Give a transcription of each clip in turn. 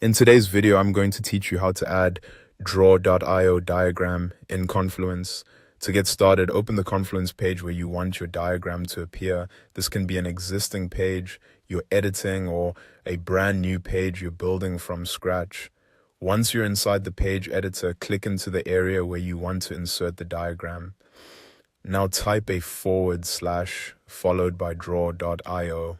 In today's video, I'm going to teach you how to add draw.io diagram in Confluence. To get started, open the Confluence page where you want your diagram to appear. This can be an existing page you're editing or a brand new page you're building from scratch. Once you're inside the page editor, click into the area where you want to insert the diagram. Now type a / followed by draw.io.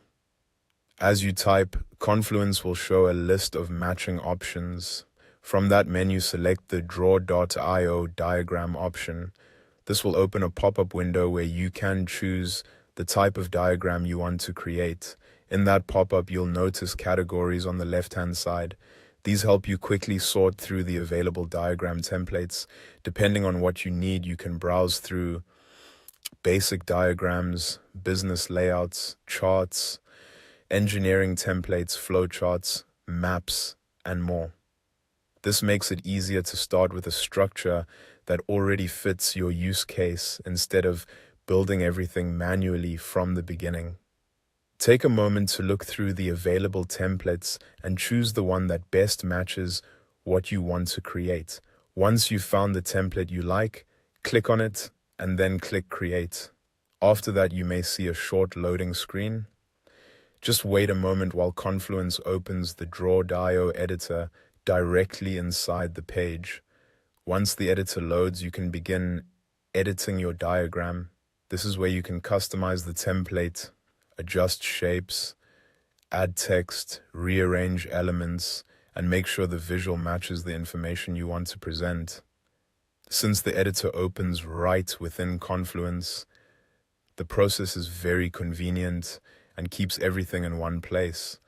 As you type, Confluence will show a list of matching options. From that menu, select the draw.io diagram option. This will open a pop-up window where you can choose the type of diagram you want to create. In that pop-up, you'll notice categories on the left-hand side. These help you quickly sort through the available diagram templates. Depending on what you need, you can browse through basic diagrams, business layouts, charts, engineering templates, flowcharts, maps, and more. This makes it easier to start with a structure that already fits your use case instead of building everything manually from the beginning. Take a moment to look through the available templates and choose the one that best matches what you want to create. Once you've found the template you like, click on it and then click Create. After that, you may see a short loading screen. Just wait a moment while Confluence opens the draw.io editor directly inside the page. Once the editor loads, you can begin editing your diagram. This is where you can customize the template, adjust shapes, add text, rearrange elements, and make sure the visual matches the information you want to present. Since the editor opens right within Confluence, the process is very convenient and keeps everything in one place.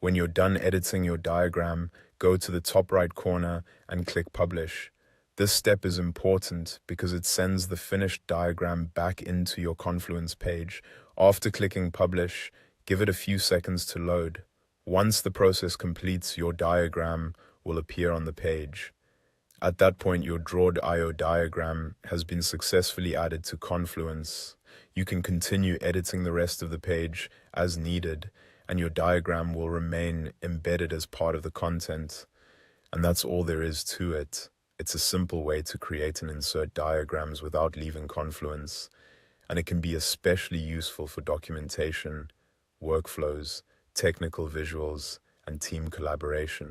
When you're done editing your diagram, go to the top right corner and click Publish. This step is important because it sends the finished diagram back into your Confluence page. After clicking Publish, give it a few seconds to load. Once the process completes, your diagram will appear on the page. At that point, your draw.io diagram has been successfully added to Confluence. You can continue editing the rest of the page as needed, and your diagram will remain embedded as part of the content. And that's all there is to it. It's a simple way to create and insert diagrams without leaving Confluence, and it can be especially useful for documentation, workflows, technical visuals, and team collaboration.